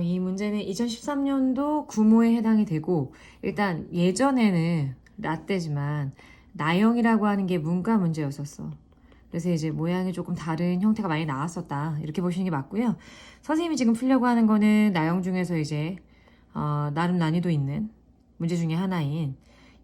이 문제는 2013년도 구모에 해당이 되고, 일단 예전에는 라떼지만 나영이라고 하는 게 문과 문제였었어. 그래서 이제 모양이 조금 다른 형태가 많이 나왔었다, 이렇게 보시는 게 맞고요. 선생님이 지금 풀려고 하는 거는 나영 중에서 이제 나름 난이도 있는 문제 중에 하나인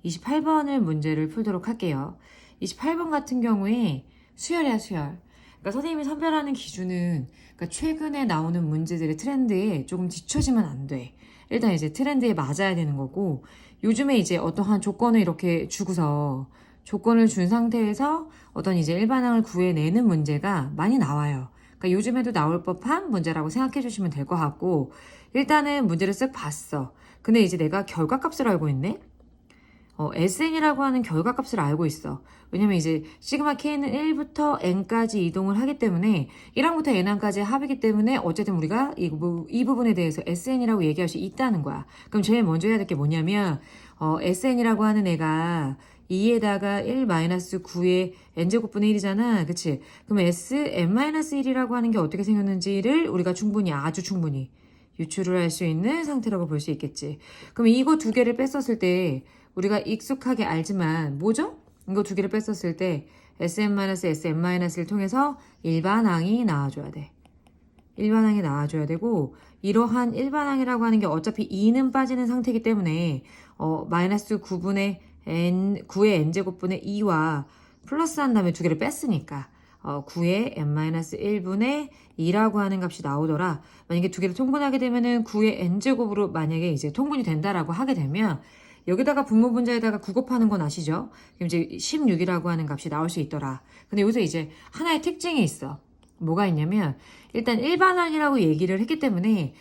28번을 문제를 풀도록 할게요. 28번 같은 경우에 수열이야, 수열. 그러니까 선생님이 선별하는 기준은, 그러니까 최근에 나오는 문제들의 트렌드에 조금 뒤처지면 안 돼. 일단 이제 트렌드에 맞아야 되는 거고, 요즘에 이제 어떠한 조건을 이렇게 주고서 조건을 준 상태에서 어떤 이제 일반항을 구해내는 문제가 많이 나와요. 그러니까 요즘에도 나올 법한 문제라고 생각해 주시면 될 것 같고, 일단은 문제를 쓱 봤어. 근데 이제 내가 결과값을 알고 있네? SN이라고 하는 결과값을 알고 있어. 왜냐면 이제 시그마 K는 1부터 N까지 이동을 하기 때문에 1항부터 N항까지의 합이기 때문에 어쨌든 우리가 이 부분에 대해서 SN이라고 얘기할 수 있다는 거야. 그럼 제일 먼저 해야 될 게 뭐냐면 SN이라고 하는 애가 2에다가 1-9의 n제곱분의 1이잖아. 그치? 그럼 Sn-1이라고 하는 게 어떻게 생겼는지를 우리가 아주 충분히 유추를 할 수 있는 상태라고 볼 수 있겠지. 그럼 이거 두 개를 뺐었을 때 우리가 익숙하게 알지만 뭐죠? 이거 두 개를 뺐었을 때 Sn-Sn-를 통해서 일반항이 나와줘야 돼. 일반항이 나와줘야 되고, 이러한 일반항이라고 하는 게 어차피 2는 빠지는 상태이기 때문에 마이너스 9분의 n, 9의 n제곱분의 2와 플러스한 다음에 두 개를 뺐으니까 9의 n-1분의 2라고 하는 값이 나오더라. 만약에 두 개를 통분하게 되면은 9의 n제곱으로 만약에 이제 통분이 된다라고 하게 되면 여기다가 분모 분자에다가 9 곱하는 건 아시죠? 그럼 이제 16이라고 하는 값이 나올 수 있더라. 근데 여기서 이제 하나의 특징이 있어. 뭐가 있냐면 일단 일반항이라고 얘기를 했기 때문에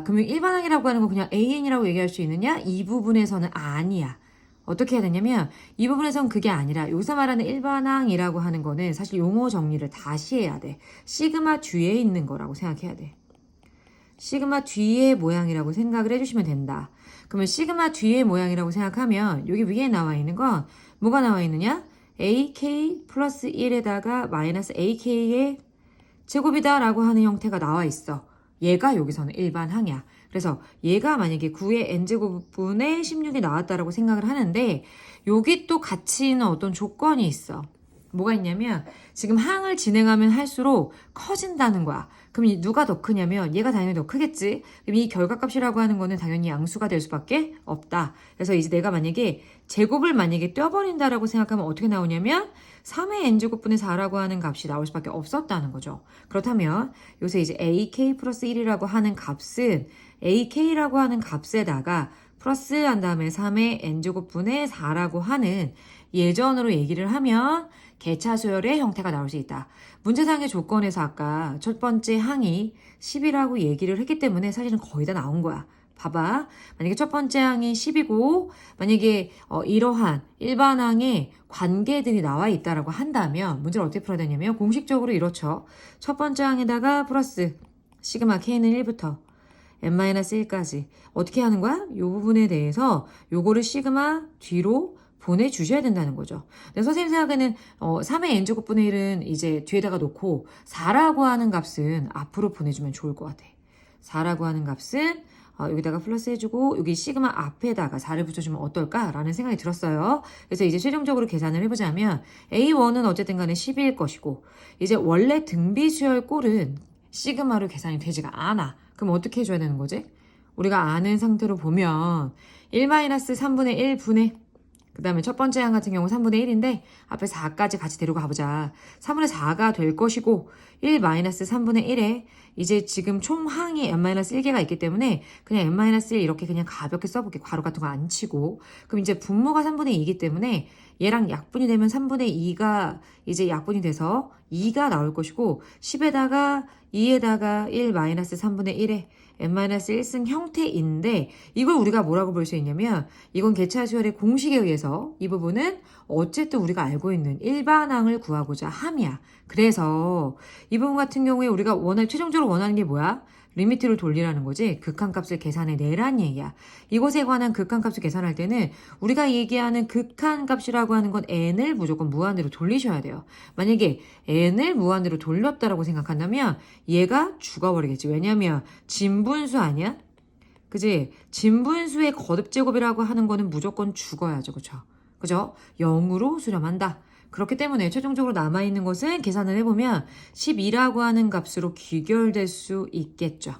그러면 일반항이라고 하는 거 그냥 AN이라고 얘기할 수 있느냐? 이 부분에서는 아니야. 어떻게 해야 되냐면 이 부분에선 그게 아니라 여기서 말하는 일반항이라고 하는 거는 사실 용어 정리를 다시 해야 돼. 시그마 뒤에 있는 거라고 생각해야 돼. 시그마 뒤의 모양이라고 생각을 해주시면 된다. 그러면 시그마 뒤의 모양이라고 생각하면 여기 위에 나와 있는 건 뭐가 나와 있느냐? AK 플러스 1에다가 마이너스 AK의 제곱이다 라고 하는 형태가 나와 있어. 얘가 여기서는 일반항이야. 그래서 얘가 만약에 9의 n제곱분의 16이 나왔다라고 생각을 하는데 여기 또 같이 있는 어떤 조건이 있어. 뭐가 있냐면 지금 항을 진행하면 할수록 커진다는 거야. 그럼 누가 더 크냐면 얘가 당연히 더 크겠지. 그럼 이 결과값이라고 하는 거는 당연히 양수가 될 수밖에 없다. 그래서 이제 내가 만약에 제곱을 만약에 떼어버린다라고 생각하면 어떻게 나오냐면 3의 n제곱분의 4라고 하는 값이 나올 수밖에 없었다는 거죠. 그렇다면 요새 이제 ak 플러스 1이라고 하는 값은 ak라고 하는 값에다가 플러스 한 다음에 3의 n제곱분의 4라고 하는 예전으로 얘기를 하면 개차수열의 형태가 나올 수 있다. 문제상의 조건에서 아까 첫 번째 항이 10이라고 얘기를 했기 때문에 사실은 거의 다 나온 거야. 봐봐. 만약에 첫 번째 항이 10이고 만약에 이러한 일반항의 관계들이 나와 있다라고 한다면 문제를 어떻게 풀어야 되냐면 공식적으로 이렇죠. 첫 번째 항에다가 플러스 시그마 K는 1부터 n-1까지 어떻게 하는 거야? 이 부분에 대해서 요거를 시그마 뒤로 보내주셔야 된다는 거죠. 근데 선생님 생각에는 3의 n제곱분의 1은 이제 뒤에다가 놓고 4라고 하는 값은 앞으로 보내주면 좋을 것 같아. 4라고 하는 값은 여기다가 플러스 해주고 여기 시그마 앞에다가 4를 붙여주면 어떨까라는 생각이 들었어요. 그래서 이제 최종적으로 계산을 해보자면 A1은 어쨌든 간에 10일 것이고 이제 원래 등비수열 꼴은 시그마로 계산이 되지가 않아. 그럼 어떻게 해줘야 되는 거지? 우리가 아는 상태로 보면 1-3분의 1분의 그 다음에 첫 번째 항 같은 경우 3분의 1인데 앞에 4까지 같이 데리고 가보자. 3분의 4가 될 것이고 1-3분의 1에 이제 지금 총 항이 n-1개가 있기 때문에 그냥 n-1 이렇게 그냥 가볍게 써볼게. 괄호 같은 거 안 치고. 그럼 이제 분모가 3분의 2이기 때문에 얘랑 약분이 되면 3분의 2가 이제 약분이 돼서 2가 나올 것이고 10에다가 2에다가 1-3분의 1에 n-1승 형태인데 이걸 우리가 뭐라고 볼 수 있냐면 이건 개차수열의 공식에 의해서 이 부분은 어쨌든 우리가 알고 있는 일반항을 구하고자 함이야. 그래서 이 부분 같은 경우에 우리가 최종적으로 원하는 게 뭐야? 리미트를 돌리라는 거지. 극한값을 계산해 내란 얘기야. 이것에 관한 극한값을 계산할 때는 우리가 얘기하는 극한값이라고 하는 건 n을 무조건 무한대로 돌리셔야 돼요. 만약에 n을 무한대로 돌렸다라고 생각한다면 얘가 죽어버리겠지. 왜냐면 진분수 아니야? 그지? 진분수의 거듭제곱이라고 하는 거는 무조건 죽어야죠. 그죠? 0으로 수렴한다. 그렇기 때문에 최종적으로 남아있는 것은 계산을 해보면 12라고 하는 값으로 귀결될 수 있겠죠.